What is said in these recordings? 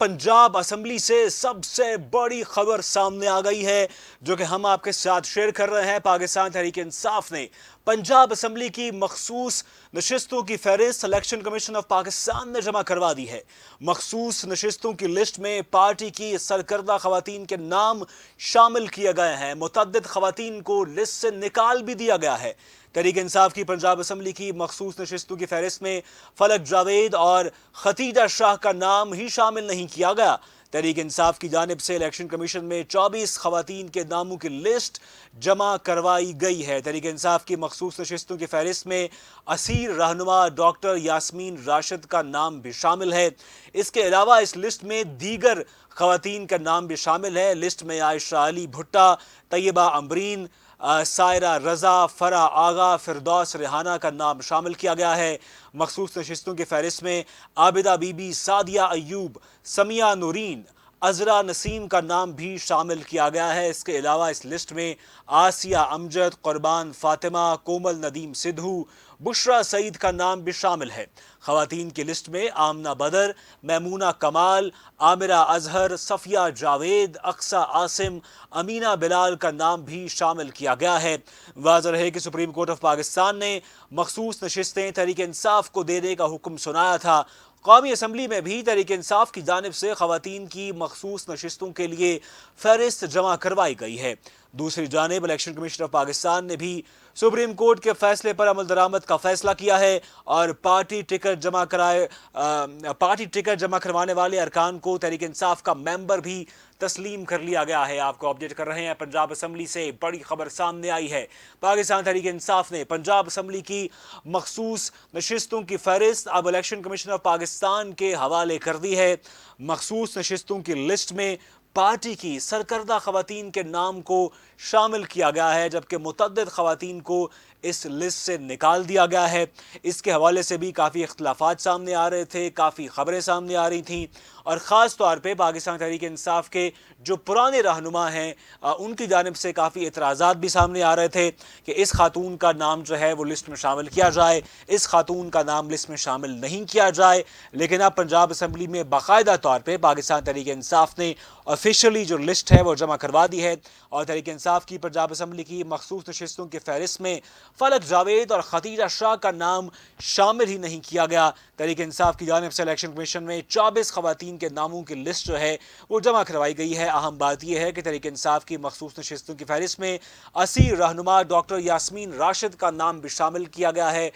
Punjab assembly से सबसे बड़ी खबर सामने आ गई है जो कि हम आपके साथ शेयर कर रहे हैं। पाकिस्तान तहरीक इंसाफ ने पंजाब असम्बली की मखसूस नशिस्तों की फहरिस्त इलेक्शन कमीशन ऑफ पाकिस्तान ने जमा करवा दी है। मखसूस नशिस्तों की लिस्ट में पार्टी की सरकर्दा खवातीन के नाम शामिल किए गए हैं। मुतअद्दिद खवातीन को लिस्ट से निकाल भी दिया गया है। तहरीक इंसाफ की पंजाब असम्बली की मखसूस नशिस्तों की फहरिस्त में फलक जावेद और खतीजा शाह का नाम ही शामिल नहीं किया गया। तहरीक इंसाफ की जानिब से इलेक्शन कमीशन में 24 खवातीन के नामों की लिस्ट जमा करवाई गई है। तहरीक इंसाफ की मखसूस नशिस्तों की फहरिस्त में असीर रहनुमा डॉक्टर यास्मीन राशिद का नाम भी शामिल है। इसके अलावा इस लिस्ट में दीगर खवातीन का नाम भी शामिल है। लिस्ट में आयशा अली भुट्टा, तैयबा अमरीन, सायरा रजा, फरा आगा, फिरदौस रेहाना का नाम शामिल किया गया है। मखसूस नशिस्तों की फहरिस्त में आबिदा बीबी, सादिया अयूब, समिया नूरीन, अजरा नसीम का नाम भी शामिल किया गया है। इसके अलावा इस लिस्ट में आसिया अमजद, कुर्बान फातिमा, कोमल नदीम सिद्धू, बुशरा सईद का नाम भी शामिल है। खवातीन की लिस्ट में आमना बदर, मैमूना कमाल, आमिरा अजहर, सफिया जावेद, अक्सा आसिम, अमीना बिलाल का नाम भी शामिल किया गया है। वाज़ेह रहे कि सुप्रीम कोर्ट ऑफ पाकिस्तान ने मखसूस नशिस्तें तहरीक इंसाफ को देने का हुक्म सुनाया था। कौमी असम्बली में भी तहरीक इंसाफ की जानिब से खवातीन की मखसूस नशिस्तों के लिए फहरिस्त जमा करवाई गई है। दूसरी जानिब इलेक्शन कमीशन ऑफ पाकिस्तान ने भी सुप्रीम कोर्ट के फैसले पर अमल दरामद का फैसला किया है और पार्टी टिकट जमा करवाने वाले अरकान को तहरीक इंसाफ का मेंबर भी तस्लीम कर लिया गया है। आपको अपडेट कर रहे हैं, पंजाब असम्बली से बड़ी खबर सामने आई है। पाकिस्तान तहरीक इंसाफ ने पंजाब असम्बली की मखसूस नशिस्तों की फहरिस्त अब इलेक्शन कमीशन ऑफ पाकिस्तान के हवाले कर दी है। मखसूस नशिस्तों की लिस्ट में पार्टी की सरकर्दा खवातीन के नाम को शामिल किया गया है, जबकि मुतअद्दिद खवातीन को इस लिस्ट से निकाल दिया गया है। इसके हवाले से भी काफ़ी इख्तलाफात सामने आ रहे थे, काफ़ी खबरें सामने आ रही थीं और ख़ास तौर पे पाकिस्तान तहरीक इंसाफ के जो पुराने रहनुमा हैं उनकी जानिब से काफ़ी एतराज़ात भी सामने आ रहे थे कि इस खातून का नाम जो है वो लिस्ट में शामिल किया जाए, इस खातून का नाम लिस्ट में शामिल नहीं किया जाए। लेकिन अब पंजाब असम्बली में बाकायदा तौर पर पाकिस्तान तहरीक इंसाफ ने ऑफिशियली जो लिस्ट है वो जमा करवा दी है और तहरीक इंसाफ की पंजाब असम्बली की मखसूस नशिस्तों की फहरिस्त में फलक जावेद और खतीजा शाह का नाम शामिल ही नहीं किया गया। तहरीक इंसाफ की जानिब से इलेक्शन कमीशन में 24 खवातीन के नामों की लिस्ट जो है वो जमा करवाई गई है। अहम बात यह है कि तहरीक इंसाफ की मखसूस नशिस्तों की फहरिस्त में असीर रहनुमा डॉक्टर यास्मीन राशिद का नाम भी शामिल किया गया है,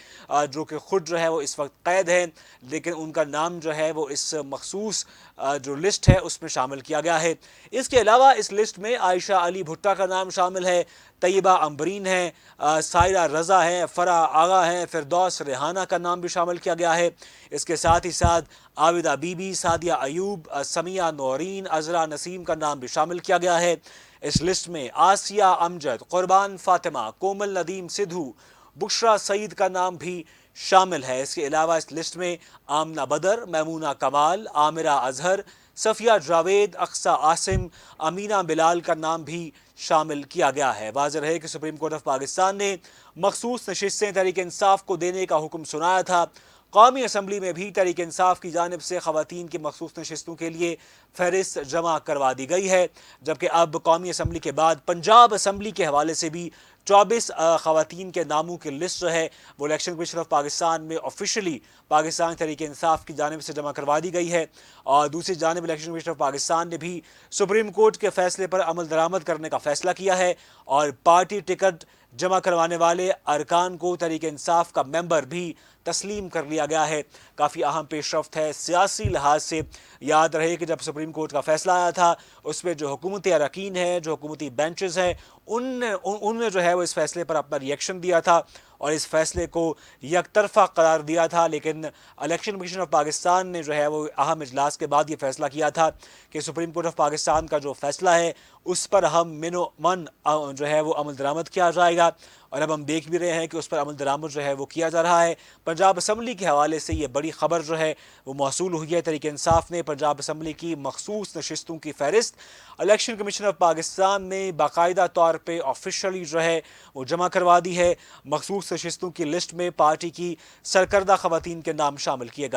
जो कि खुद जो है वो इस वक्त कैद है, लेकिन उनका नाम जो है वो इस मखसूस जो लिस्ट है उसमें शामिल किया गया है। इसके अलावा इस लिस्ट में आयशा अली भुट्टा का नाम शामिल है, तैयबा अमरीन है, सायरा रजा है, फरा आगा है, फिरदौस रेहाना का नाम भी शामिल किया गया है। इसके साथ ही साथ आबिदा बीबी, सादिया अयूब, समिया नूरीन, अजरा नसीम का नाम भी शामिल किया गया है। इस लिस्ट में आसिया अमजद, कुर्बान फातिमा, कोमल नदीम सिद्धू, बुशरा सईद का नाम भी शामिल है। इसके अलावा इस लिस्ट में आमना बदर, मैमूना कमाल, आमिरा अजहर, सफिया जावेद, अक्सा आसिम, अमीना बिलाल का नाम भी शामिल किया गया है। वाज़ेह रहे कि सुप्रीम कोर्ट ऑफ पाकिस्तान ने मखसूस नशिस्तें तहरीक इंसाफ को देने का हुक्म सुनाया था। कौमी असम्बली में भी तहरीक इंसाफ की जानिब से खवातीन की मखसूस नशिस्तों के लिए फहरिस्त जमा करवा दी गई है, जबकि अब कौमी असम्बली के बाद पंजाब असम्बली के हवाले से भी 24 खवातीन के नामों की लिस्ट जो है वो इलेक्शन कमीशन ऑफ पाकिस्तान में ऑफिशियली पाकिस्तान तहरीक इंसाफ की जानिब से जमा करवा दी गई है। और दूसरी जानिब इलेक्शन कमीशन ऑफ पाकिस्तान ने भी सुप्रीम कोर्ट के फैसले पर अमल दरामद करने का फैसला किया है और पार्टी टिकट जमा करवाने वाले अरकान को तहरीक इंसाफ का मेंबर भी तस्लीम कर लिया गया है। काफ़ी अहम पेशरफ्त है सियासी लिहाज से। याद रहे कि जब सुप्रीम कोर्ट का फैसला आया था उसमें जो हुकूमती अरकान हैं, जो हुकूमती बेंचेस हैं, उनने जो है वो इस फैसले पर अपना रिएक्शन दिया था और इस फैसले को यकतरफा करार दिया था। लेकिन इलेक्शन कमीशन ऑफ पाकिस्तान ने जो है वो अहम इजलास के बाद ये फैसला किया था कि सुप्रीम कोर्ट ऑफ पाकिस्तान का जो फैसला है उस पर हम मिनो मन जो है वो अमल दरामद किया जाएगा और अब हम देख भी रहे हैं कि उस पर अमल दरामद जो है वो किया जा रहा है। पंजाब असम्बली के हवाले से ये बड़ी खबर जो है वो मौसूल हुई है। तहरीक इंसाफ ने पंजाब असम्बली की मखसूस नशिस्तों की फहरिस्त इलेक्शन कमीशन ऑफ पाकिस्तान ने बाकायदा तौर पर ऑफिशियली जो है वो जमा करवा दी है। मखसूस नशिस्तों की लिस्ट में पार्टी की सरकर्दा खवातीन के नाम शामिल किए गए।